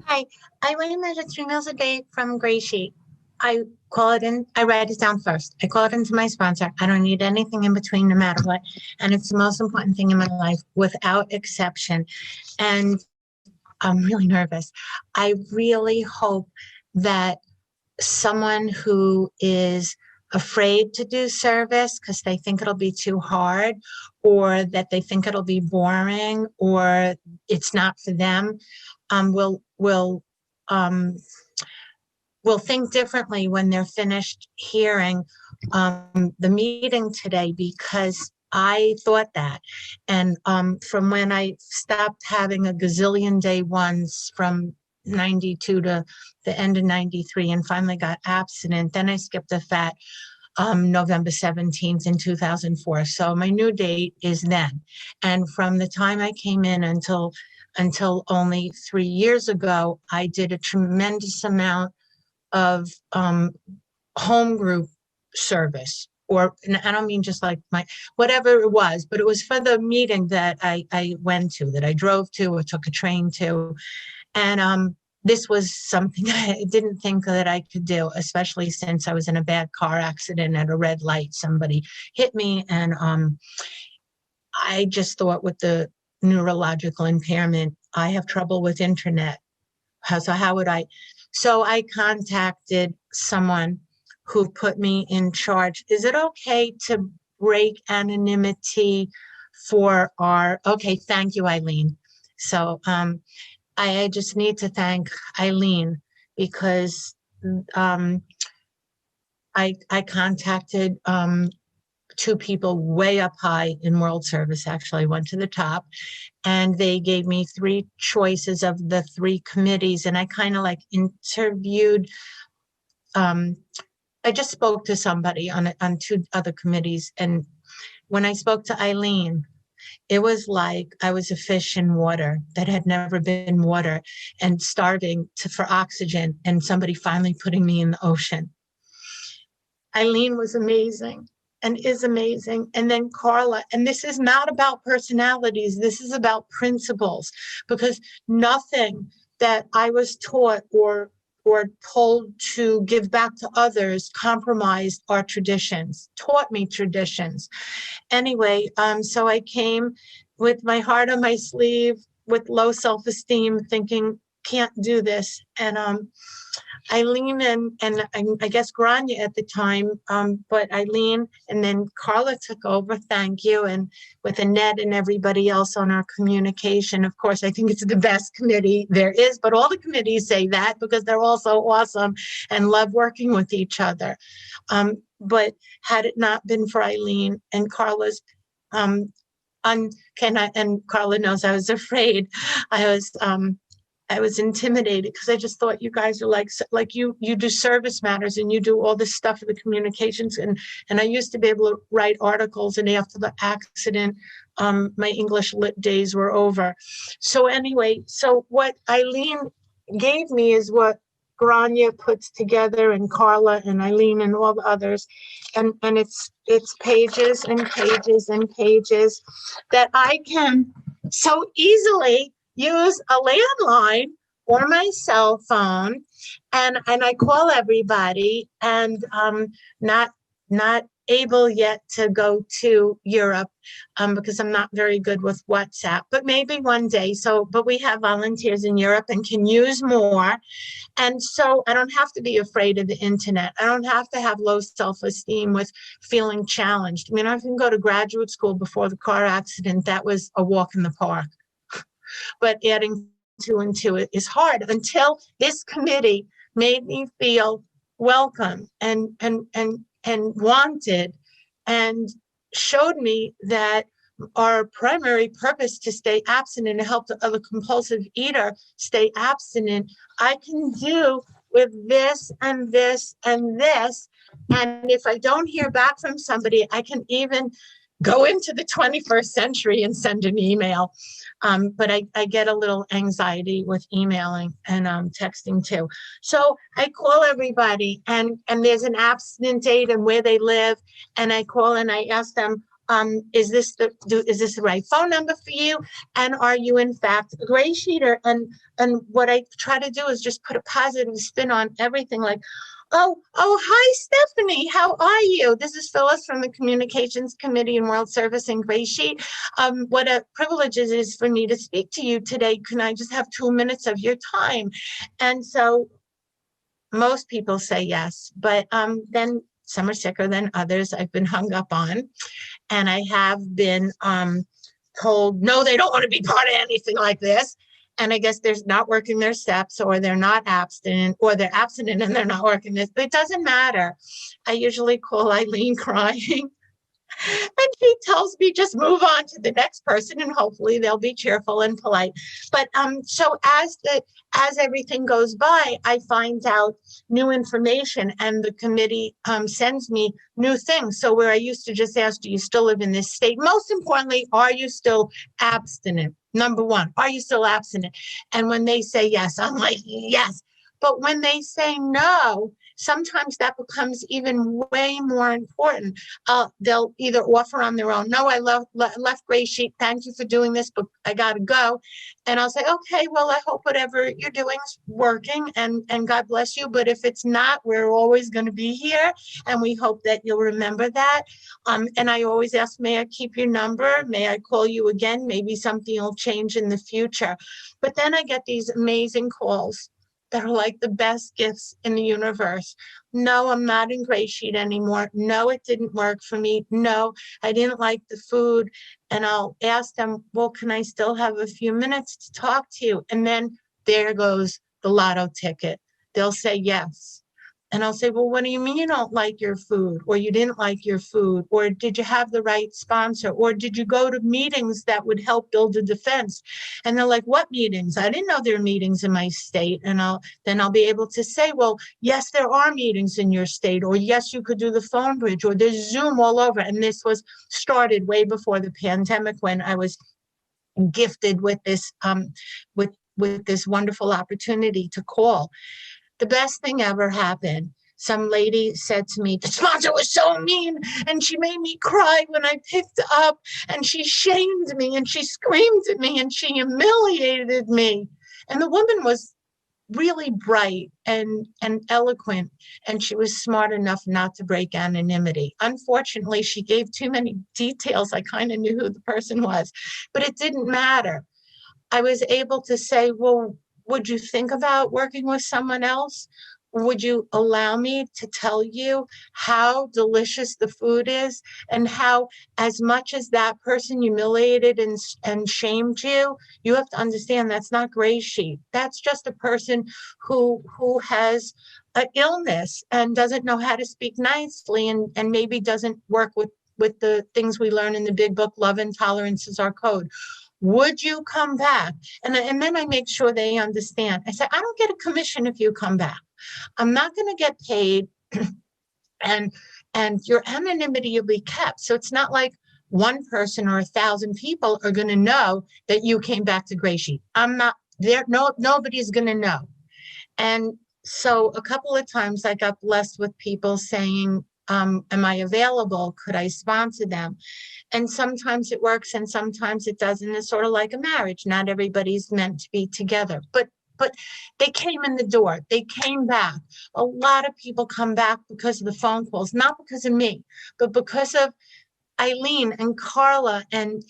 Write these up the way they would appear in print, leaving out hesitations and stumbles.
Hi, I weigh and measure 3 meals a day from Gray Sheet. I call it in, I write it down first. I call it into my sponsor. I don't need anything in between, no matter what. And it's the most important thing in my life, without exception. And I'm really nervous. I really hope that someone who is afraid to do service because they think it'll be too hard, or that they think it'll be boring, or it's not for them, um, will think differently when they're finished hearing the meeting today, because I thought that. And from when I stopped having a gazillion day ones from 92 to the end of 93 and finally got abstinent, then I skipped a fat November 17th in 2004. So my new date is then. And from the time I came in until only 3 years ago, I did a tremendous amount of home group service. Or, and I don't mean just like my, whatever it was, but it was for the meeting that I went to, that I drove to or took a train to. And this was something I didn't think that I could do, especially since I was in a bad car accident at a red light. Somebody hit me, and I just thought, with the neurological impairment, I have trouble with internet. So how would I? So I contacted someone who put me in charge. Is it okay to break anonymity for our? Okay, thank you, Eileen. So I just need to thank Eileen, because um, I contacted two people way up high in world service. Actually, I went to the top, and they gave me three choices of the three committees, and I kind of like interviewed. Um, I just spoke to somebody on two other committees, and when I spoke to Eileen, it was like I was a fish in water that had never been water, and starving for oxygen, and somebody finally putting me in the ocean. Eileen was amazing and is amazing. And then Carla, and this is not about personalities, this is about principles, because nothing that I was taught or told to give back to others compromised our traditions, taught me traditions. Anyway, so I came with my heart on my sleeve, with low self-esteem, thinking, can't do this. And Eileen and I guess Grania at the time, but Eileen and then Carla took over, thank you, and with Annette and everybody else on our communication. Of course, I think it's the best committee there is, but all the committees say that because they're all so awesome and love working with each other. But had it not been for Eileen and Carla's, um, and Carla knows I was afraid. I was I was intimidated because I just thought, you guys are like you do service matters and you do all this stuff for the communications, and I used to be able to write articles, and after the accident, my English lit days were over. So anyway, so what Eileen gave me is what Grania puts together, and Carla and Eileen and all the others, and it's pages and pages and pages that I can so easily use a landline or my cell phone, and I call everybody, and not able yet to go to Europe, because I'm not very good with WhatsApp, but maybe one day. So, but we have volunteers in Europe and can use more. And so I don't have to be afraid of the internet. I don't have to have low self-esteem with feeling challenged. I mean, I can go to graduate school before the car accident. That was a walk in the park. But adding two and two is hard, until this committee made me feel welcome and wanted, and showed me that our primary purpose to stay abstinent and help the other compulsive eater stay abstinent, I can do with this and this and this. And if I don't hear back from somebody, I can even go into the 21st century and send an email. But I get a little anxiety with emailing and texting too. So I call everybody, and there's an abstinent date and where they live. And I call and I ask them, Is this the right phone number for you? And are you in fact a gray sheeter? And what I try to do is just put a positive spin on everything, like, oh, hi, Stephanie. How are you? This is Phyllis from the Communications Committee and World Service in Gray Sheet. What a privilege it is for me to speak to you today. Can I just have 2 minutes of your time? And so most people say yes, but then some are sicker than others. I've been hung up on, and I have been told, no, they don't want to be part of anything like this. And I guess they're not working their steps, or they're not abstinent, or they're abstinent and they're not working this. But it doesn't matter. I usually call Eileen crying. And she tells me just move on to the next person, and hopefully they'll be cheerful and polite. But so as everything goes by, I find out new information, and the committee sends me new things. So where I used to just ask, do you still live in this state? Most importantly, are you still abstinent? Number one, are you still abstinent? And when they say yes, I'm like, yes. But when they say no, sometimes that becomes even way more important. They'll either offer on their own, no, I left Gray Sheet, thank you for doing this, but I gotta go. And I'll say, okay, well, I hope whatever you're doing is working, and God bless you. But if it's not, we're always gonna be here, and we hope that you'll remember that. And I always ask, may I keep your number? May I call you again? Maybe something will change in the future. But then I get these amazing calls that are like the best gifts in the universe. No, I'm not in Gray Sheet anymore. No, it didn't work for me. No, I didn't like the food. And I'll ask them, well, can I still have a few minutes to talk to you? And then there goes the lotto ticket. They'll say yes. And I'll say, well, what do you mean you don't like your food? Or you didn't like your food? Or did you have the right sponsor? Or did you go to meetings that would help build a defense? And they're like, what meetings? I didn't know there were meetings in my state. And I'll be able to say, well, yes, there are meetings in your state. Or yes, you could do the phone bridge. Or there's Zoom all over. And this was started way before the pandemic, when I was gifted with this with this wonderful opportunity to call. The best thing ever happened. Some lady said to me, the sponsor was so mean, and she made me cry when I picked up, and she shamed me, and she screamed at me, and she humiliated me. And the woman was really bright and eloquent, and she was smart enough not to break anonymity. Unfortunately, she gave too many details. I kind of knew who the person was, but it didn't matter. I was able to say, well, would you think about working with someone else? Would you allow me to tell you how delicious the food is, and how, as much as that person humiliated and shamed you, you have to understand that's not Gray Sheet. That's just a person who has an illness and doesn't know how to speak nicely, and maybe doesn't work with the things we learn in the big book, Love and Tolerance is Our Code. Would you come back? And then I make sure they understand. I say, I don't get a commission if you come back. I'm not going to get paid, and your anonymity will be kept. So it's not like one person or 1,000 people are going to know that you came back to Gray Sheet. I'm not there. No, nobody's going to know. And so a couple of times I got blessed with people saying, am I available? Could I sponsor them? And sometimes it works and sometimes it doesn't. It's sort of like a marriage. Not everybody's meant to be together, but they came in the door. They came back. A lot of people come back because of the phone calls, not because of me, but because of Eileen and Carla and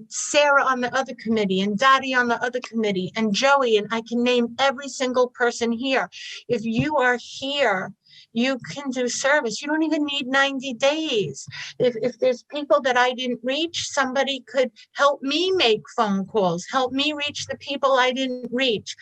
Sara on the other committee, and Dottie on the other committee, and Joey, and I can name every single person here. If you are here, you can do service. You don't even need 90 days. If there's people that I didn't reach, somebody could help me make phone calls, help me reach the people I didn't reach.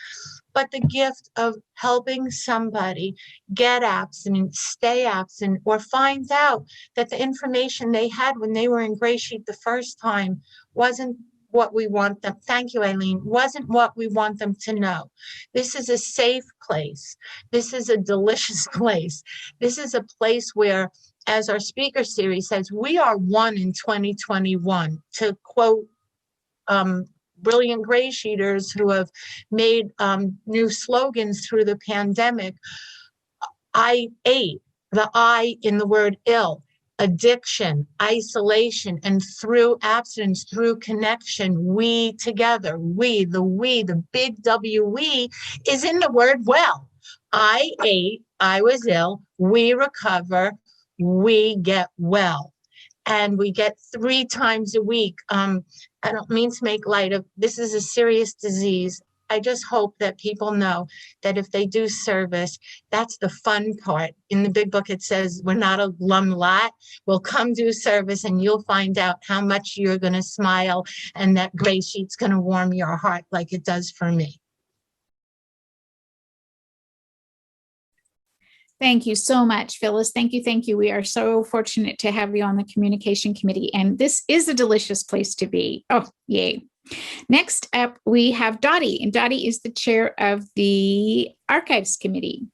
But the gift of helping somebody get abstinent, stay abstinent, or find out that the information they had when they were in Gray Sheet the first time wasn't what we want them. Thank you, Eileen. Wasn't what we want them to know. This is a safe place. This is a delicious place. This is a place where, as our speaker series says, we are one in 2021. To quote brilliant Gray Sheeters who have made new slogans through the pandemic, I ate, the I in the word ill. addiction, isolation, and through abstinence, through connection, we together, the big W, we is in the word well. I ate, I was ill, we recover, we get well. And we get 3 times a week. I don't mean to make light of this is a serious disease. I just hope that people know that if they do service, that's the fun part. In the big book, it says we're not a glum lot. We'll come do service and you'll find out how much you're going to smile and that gray sheet's going to warm your heart like it does for me. Thank you so much, Phyllis. Thank you. Thank you. We are so fortunate to have you on the communication committee, and this is a delicious place to be. Oh, yay. Next up, we have Dottie, and Dottie is the chair of the archives committee.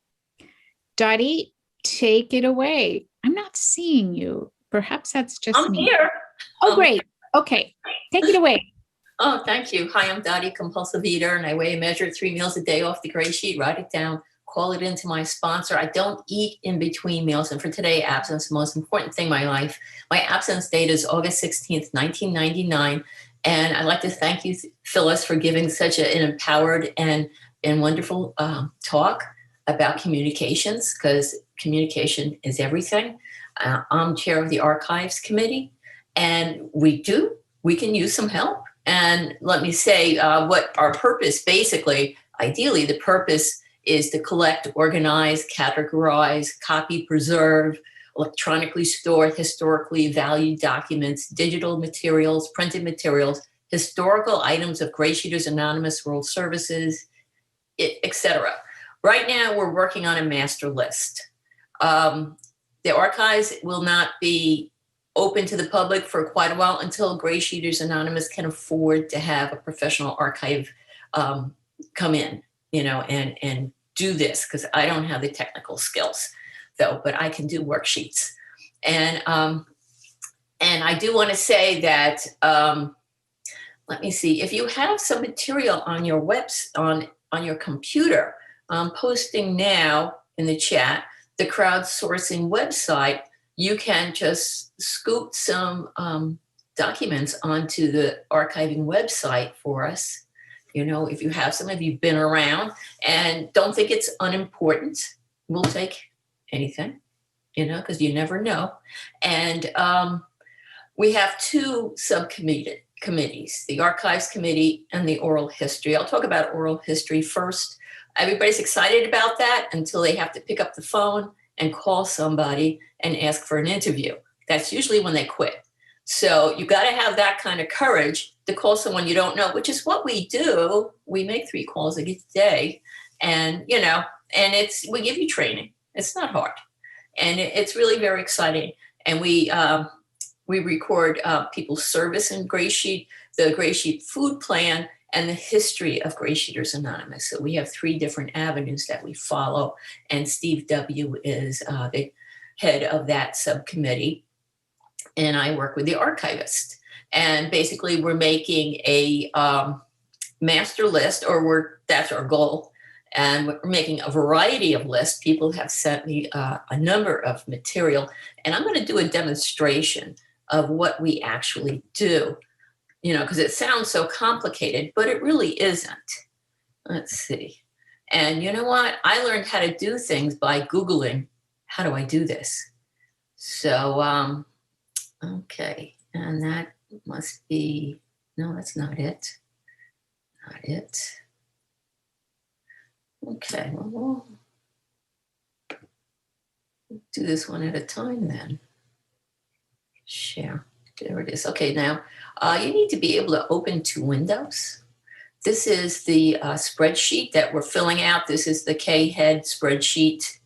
Dottie, take it away. I'm not seeing you. Perhaps that's just I'm me. Here. Oh, great. Okay, take it away. Oh, thank you. Hi, I'm Dottie, compulsive eater, and I weigh and measure 3 meals a day off the gray sheet, write it down, call it into my sponsor. I don't eat in between meals. And for today, abstinence, the most important thing in my life. My abstinence date is August 16th, 1999. And I'd like to thank you, Phyllis, for giving such an empowered and wonderful talk about communications, because communication is everything. I'm chair of the archives committee, and we can use some help. And let me say what our purpose, basically, ideally, the purpose is to collect, organize, categorize, copy, preserve, electronically stored, historically valued documents, digital materials, printed materials, historical items of GreySheeters Anonymous, World Services, etc. Right now, we're working on a master list. The archives will not be open to the public for quite a while until GreySheeters Anonymous can afford to have a professional archive come in, and do this, because I don't have the technical skills, though, but I can do worksheets. And I do want to say that, let me see, if you have some material on your on your computer, I'm posting now in the chat the crowdsourcing website. You can just scoop some documents onto the archiving website for us. If you have some, if you've been around, and don't think it's unimportant, we'll take anything, because you never know. And we have 2 subcommittees, the archives committee and the oral history. I'll talk about oral history first. Everybody's excited about that until they have to pick up the phone and call somebody and ask for an interview. That's usually when they quit. So you got to have that kind of courage to call someone you don't know, which is what we do. We make 3 calls a day, and we give you training. It's not hard, and it's really very exciting. And we record people's service in GreySheet, the GreySheet food plan, and the history of GreySheeters Anonymous. So we have 3 different avenues that we follow, and Steve W. is the head of that subcommittee, and I work with the archivist. And basically, we're making a master list, that's our goal, and we're making a variety of lists. People have sent me a number of material, and I'm going to do a demonstration of what we actually do. Because it sounds so complicated, but it really isn't. Let's see. And you know what? I learned how to do things by Googling, how do I do this? So, okay. And that must be, no, that's not it. Not it. Okay, well, we'll do this one at a time then. Share. There it is. Okay, now you need to be able to open 2 windows. This is the spreadsheet that we're filling out. This is the K-head spreadsheet.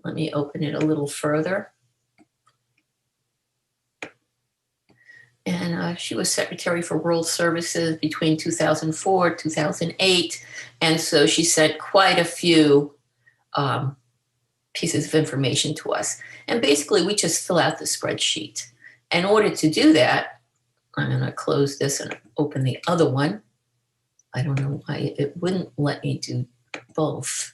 Let me open it a little further. And she was secretary for World Services between 2004, 2008. And so she sent quite a few pieces of information to us. And basically, we just fill out the spreadsheet. In order to do that, I'm going to close this and open the other one. I don't know why it wouldn't let me do both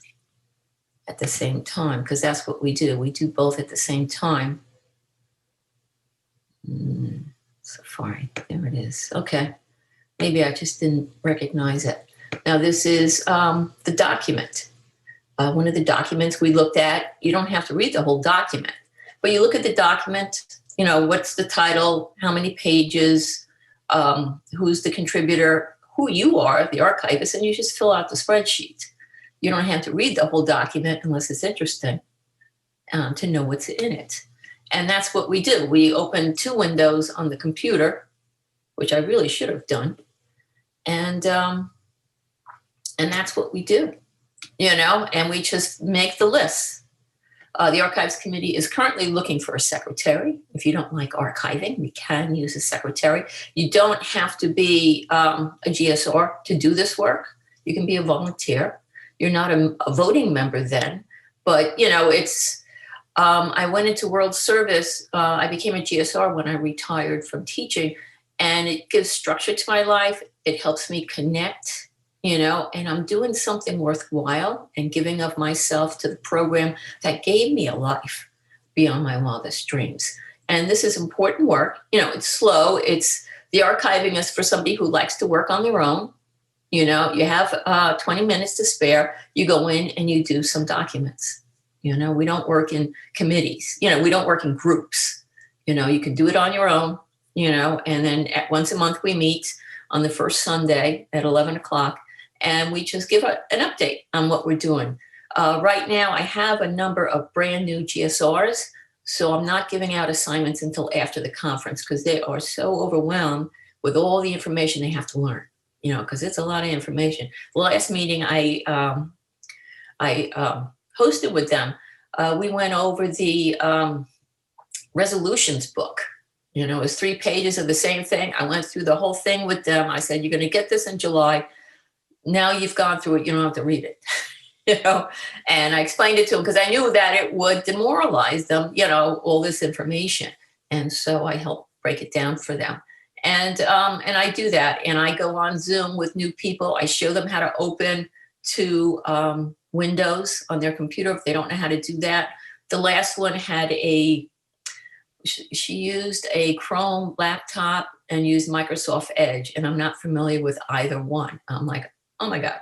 at the same time, because that's what we do. We do both at the same time. Safari, there it is. Okay, maybe I just didn't recognize it. Now this is the document. One of the documents we looked at. You don't have to read the whole document, but you look at the document. You know, what's the title, how many pages, who's the contributor, who you are, the archivist, and you just fill out the spreadsheet. You don't have to read the whole document unless it's interesting to know what's in it. And that's what we do. We open 2 windows on the computer, which I really should have done. And that's what we do, you know, and we just make the lists. The Archives Committee is currently looking for a secretary. If you don't like archiving, we can use a secretary. You don't have to be a GSR to do this work. You can be a volunteer. You're not a voting member then, but you know, it's, I went into World Service. I became a GSR when I retired from teaching, and it gives structure to my life. It helps me connect, you know, and I'm doing something worthwhile and giving of myself to the program that gave me a life beyond my wildest dreams. And this is important work. You know, it's slow. The archiving is for somebody who likes to work on their own. You know, you have 20 minutes to spare. You go in and you do some documents. You know, we don't work in committees. You know, we don't work in groups. You know, you can do it on your own, you know, and then once a month we meet on the first Sunday at 11 o'clock, and we just give an update on what we're doing. Right now, I have a number of brand new GSRs, so I'm not giving out assignments until after the conference because they are so overwhelmed with all the information they have to learn, you know, because it's a lot of information. The last meeting I hosted with them, we went over the resolutions book. You know, it was 3 pages of the same thing. I went through the whole thing with them. I said, you're going to get this in July. Now you've gone through it. You don't have to read it, you know. And I explained it to them because I knew that it would demoralize them, you know, all this information. And so I helped break it down for them. And I do that. And I go on Zoom with new people. I show them how to open to Windows on their computer if they don't know how to do that. The last one had she used a Chrome laptop and used Microsoft Edge, and I'm not familiar with either one. I'm like, oh my God.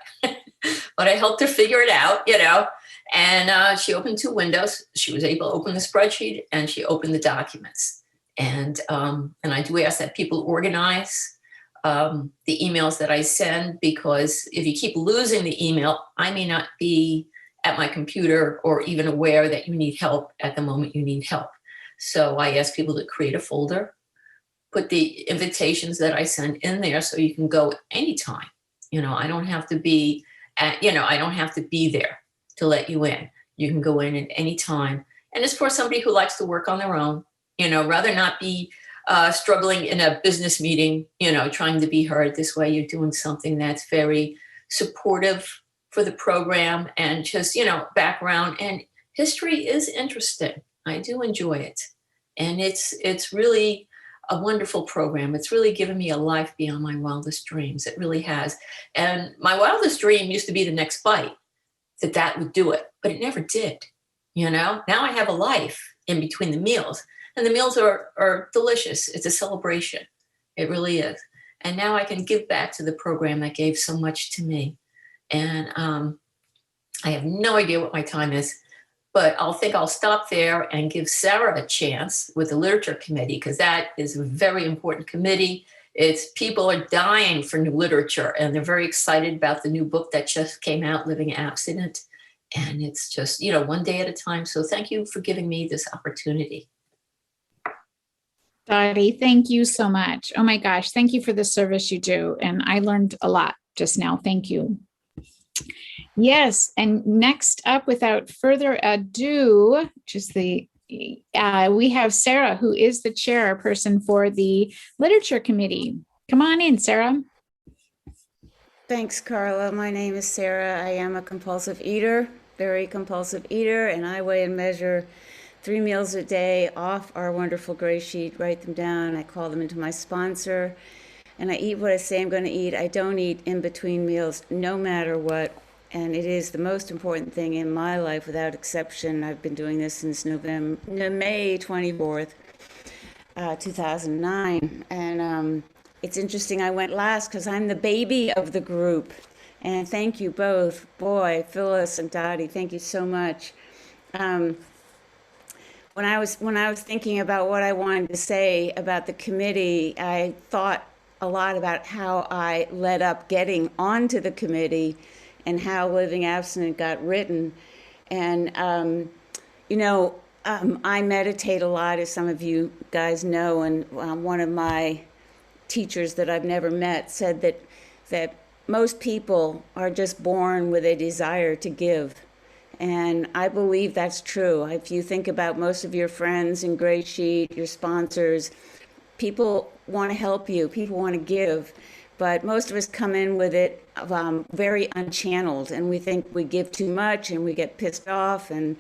But I helped her figure it out, you know, and she opened 2 windows. She was able to open the spreadsheet and she opened the documents. And I do ask that people organize the emails that I send, because if you keep losing the email, I may not be at my computer or even aware that you need help at the moment you need help. So I ask people to create a folder, put the invitations that I send in there so you can go anytime. You know, I don't have to be I don't have to be there to let you in. You can go in at any time. And it's for somebody who likes to work on their own, you know, rather not be struggling in a business meeting, you know, trying to be heard. This way you're doing something that's very supportive for the program and just, you know, background. And history is interesting. I do enjoy it. And it's really a wonderful program. It's really given me a life beyond my wildest dreams. It really has. And my wildest dream used to be the next bite, that would do it, but it never did. You know, now I have a life in between the meals, and the meals are delicious. It's a celebration. It really is. And now I can give back to the program that gave so much to me. And I have no idea what my time is, but I'll stop there and give Sara a chance with the Literature Committee, because that is a very important committee. People are dying for new literature, and they're very excited about the new book that just came out, Living Abstinent. And it's just, you know, one day at a time. So thank you for giving me this opportunity. Dottie, thank you so much. Oh my gosh, thank you for the service you do. And I learned a lot just now. Thank you. Yes, and next up, without further ado, we have Sara, who is the chairperson for the Literature Committee. Come on in, Sara. Thanks, Carla. My name is Sara. I am a compulsive eater, very compulsive eater, and I weigh and measure 3 meals a day off our wonderful gray sheet, write them down. I call them into my sponsor, and I eat what I say I'm going to eat. I don't eat in between meals, no matter what. And it is the most important thing in my life, without exception. I've been doing this since May 24th. 2009. And it's interesting, I went last because I'm the baby of the group. And thank you both. Boy, Phyllis and Dottie, thank you so much. When I was thinking about what I wanted to say about the committee, I thought a lot about how I led up getting onto the committee and how Living Abstinent got written. And, I meditate a lot, as some of you guys know, and one of my teachers that I've never met said that most people are just born with a desire to give. And I believe that's true. If you think about most of your friends in Grey Sheet, your sponsors, people want to help you, people want to give, but most of us come in with it very unchanneled, and we think we give too much and we get pissed off. And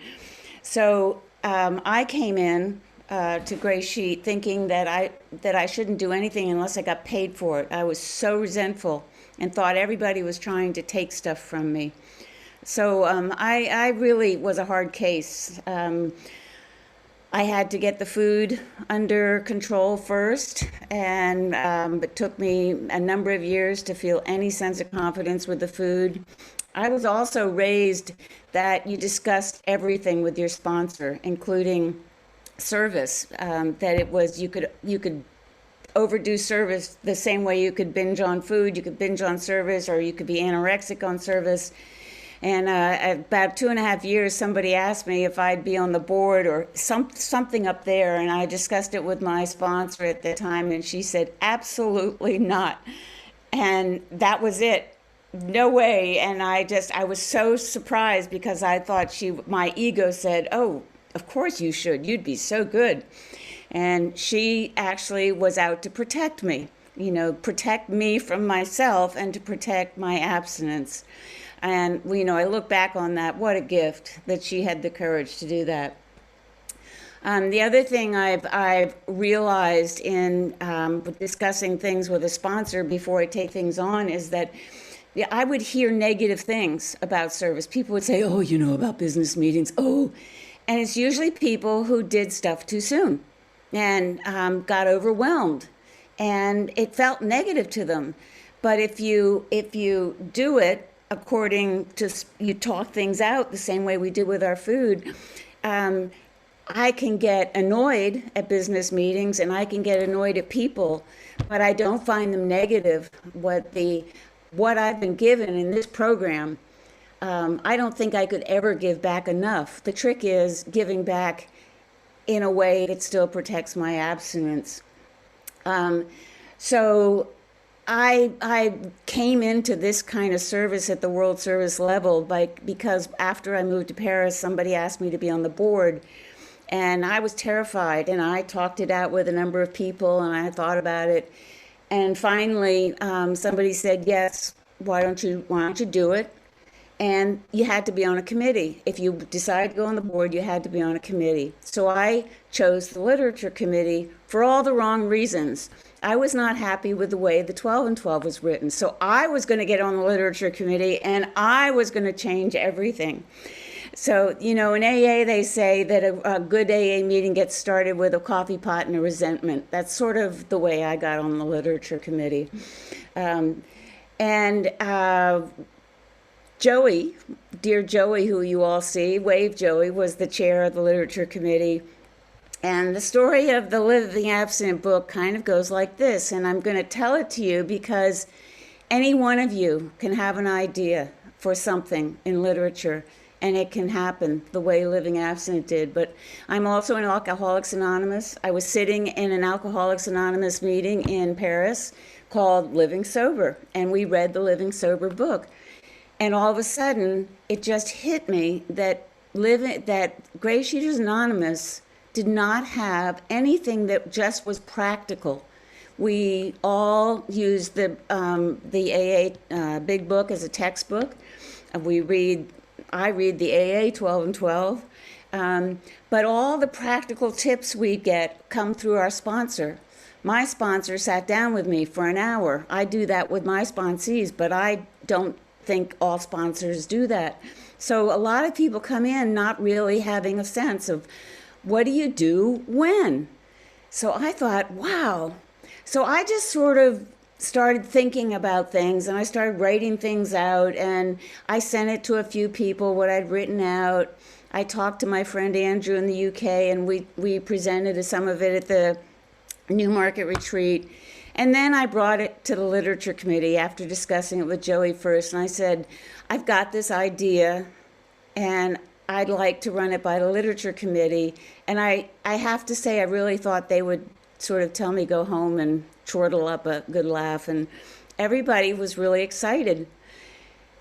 so I came in to Grey Sheet thinking that I shouldn't do anything unless I got paid for it. I was so resentful and thought everybody was trying to take stuff from me. So I really was a hard case. I had to get the food under control first, and it took me a number of years to feel any sense of confidence with the food. I was also raised that you discussed everything with your sponsor, including service. That it was you could overdo service the same way you could binge on food. You could binge on service, or you could be anorexic on service. And about 2.5 years, somebody asked me if I'd be on the board or something up there, and I discussed it with my sponsor at the time, and she said, absolutely not. And that was it. No way. And I was so surprised because I thought my ego said, oh, of course you should. You'd be so good. And she actually was out to protect me, protect me from myself and to protect my abstinence. And, I look back on that, what a gift that she had the courage to do that. The other thing I've realized in discussing things with a sponsor before I take things on is that I would hear negative things about service. People would say, oh, about business meetings, oh. And it's usually people who did stuff too soon and got overwhelmed. And it felt negative to them. But if you do it, according to, you talk things out the same way we did with our food, I can get annoyed at business meetings and I can get annoyed at people, but I don't find them negative. What I've been given in this program, I don't think I could ever give back enough. The trick is giving back in a way that still protects my abstinence. So I came into this kind of service at the World Service level because after I moved to Paris, somebody asked me to be on the board, and I was terrified, and I talked it out with a number of people, and I thought about it, and finally somebody said, yes, why don't you do it? And you had to be on a committee. If you decided to go on the board, you had to be on a committee. So I chose the literature committee for all the wrong reasons. I was not happy with the way the 12 and 12 was written. So I was going to get on the literature committee and I was going to change everything. So, in AA, they say that a good AA meeting gets started with a coffee pot and a resentment. That's sort of the way I got on the literature committee. Joey, dear Joey, who you all see, Wave Joey, was the chair of the literature committee. And the story of the Living Abstinent book kind of goes like this, and I'm going to tell it to you because any one of you can have an idea for something in literature, and it can happen the way Living Abstinent did. But I'm also in Alcoholics Anonymous. I was sitting in an Alcoholics Anonymous meeting in Paris called Living Sober, and we read the Living Sober book. And all of a sudden, it just hit me that GreySheeters Anonymous did not have anything that just was practical. We all use the AA Big Book as a textbook. I read the AA 12 and 12. But all the practical tips we get come through our sponsor. My sponsor sat down with me for an hour. I do that with my sponsees, but I don't think all sponsors do that. So a lot of people come in not really having a sense of what do you do when? So I thought, wow. So I just sort of started thinking about things, and I started writing things out, and I sent it to a few people, what I'd written out. I talked to my friend Andrew in the UK, and we presented some of it at the Newmarket retreat. And then I brought it to the literature committee after discussing it with Joey first. And I said, I've got this idea and I'd like to run it by the literature committee. And I have to say, I really thought they would sort of tell me go home and chortle up a good laugh. And everybody was really excited.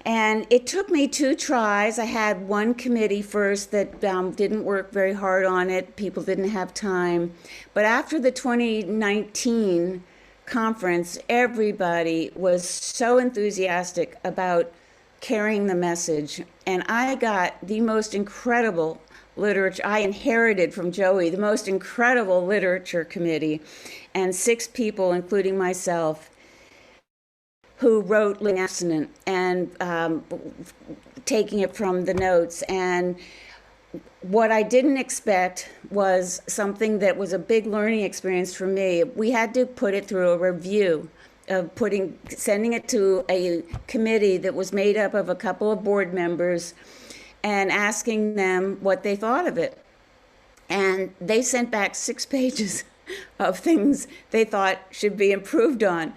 And it took me 2 tries. I had one committee first that didn't work very hard on it. People didn't have time. But after the 2019 conference, everybody was so enthusiastic about carrying the message. And I got the most incredible literature. I inherited from Joey the most incredible literature committee, and 6 people, including myself, who wrote Living Abstinent and taking it from the notes. And what I didn't expect was something that was a big learning experience for me. We had to put it through a review of sending it to a committee that was made up of a couple of board members and asking them what they thought of it. And they sent back 6 pages of things they thought should be improved on.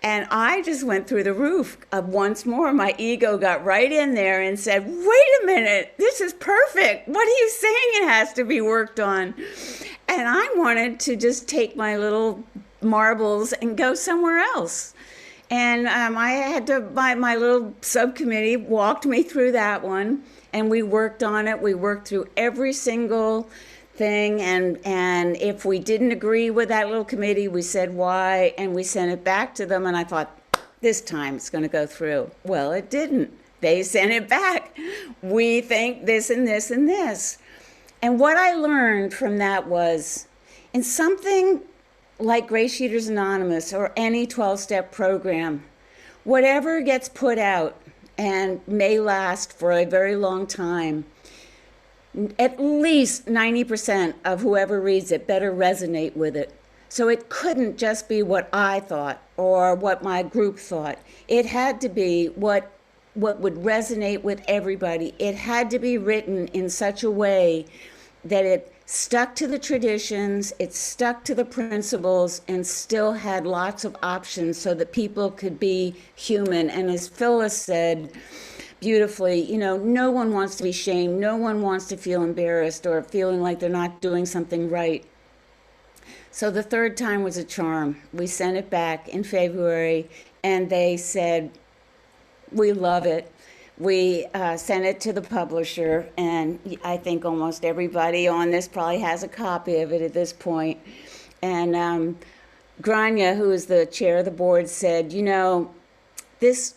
And I just went through the roof. Once more, my ego got right in there and said, wait a minute, this is perfect. What are you saying it has to be worked on? And I wanted to just take my little marbles and go somewhere else. And I had to, my little subcommittee walked me through that one, and we worked on it. We worked through every single thing, and if we didn't agree with that little committee, we said why, and we sent it back to them. And I thought, this time it's going to go through. Well, it didn't. They sent it back. We think this and this and this. And what I learned from that was, in something like GreySheeters Anonymous or any 12-step program, whatever gets put out and may last for a very long time, at least 90% of whoever reads it better resonate with it. So it couldn't just be what I thought or what my group thought. It had to be what would resonate with everybody. It had to be written in such a way that it stuck to the traditions, it stuck to the principles, and still had lots of options so that people could be human. And as Phyllis said beautifully, no one wants to be shamed. No one wants to feel embarrassed or feeling like they're not doing something right. So the 3rd time was a charm. We sent it back in February, and they said, we love it. We sent it to the publisher, and I think almost everybody on this probably has a copy of it at this point. And Grania, who is the chair of the board, said, this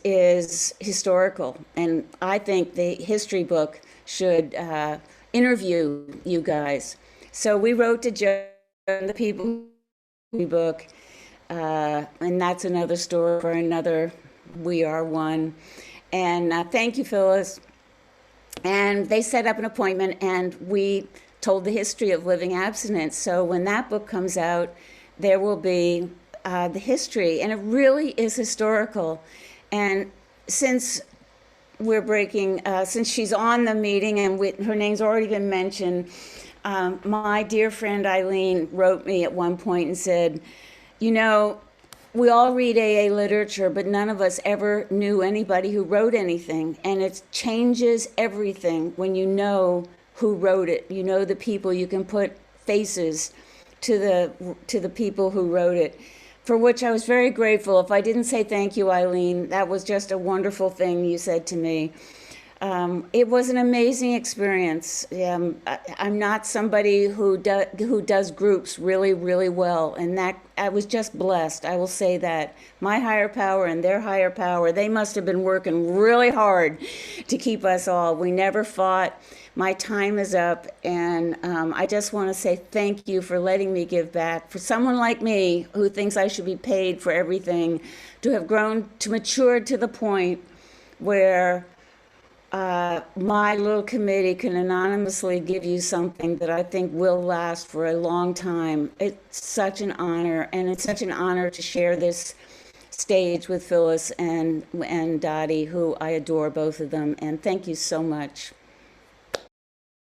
is historical, and I think the history book should interview you guys. So we wrote to Joe and the people who book, and that's another story for another We Are One. And thank you, Phyllis. And they set up an appointment, and we told the history of living abstinence. So when that book comes out, there will be the history, and it really is historical. And since we're breaking, since she's on the meeting and her name's already been mentioned, my dear friend Eileen wrote me at one point and said, we all read AA literature, but none of us ever knew anybody who wrote anything. And it changes everything when you know who wrote it. You know the people, you can put faces to the people who wrote it, for which I was very grateful. If I didn't say thank you, Eileen, that was just a wonderful thing you said to me. It was an amazing experience. I'm not somebody who does groups really, really well, and that I was just blessed. I will say that. My higher power and their higher power, they must have been working really hard to keep us all. We never fought. My time is up, and I just want to say thank you for letting me give back. For someone like me who thinks I should be paid for everything, to have grown, to mature to the point where my little committee can anonymously give you something that I think will last for a long time. It's such an honor, and it's such an honor to share this stage with Phyllis and Dottie, who I adore both of them. And thank you so much.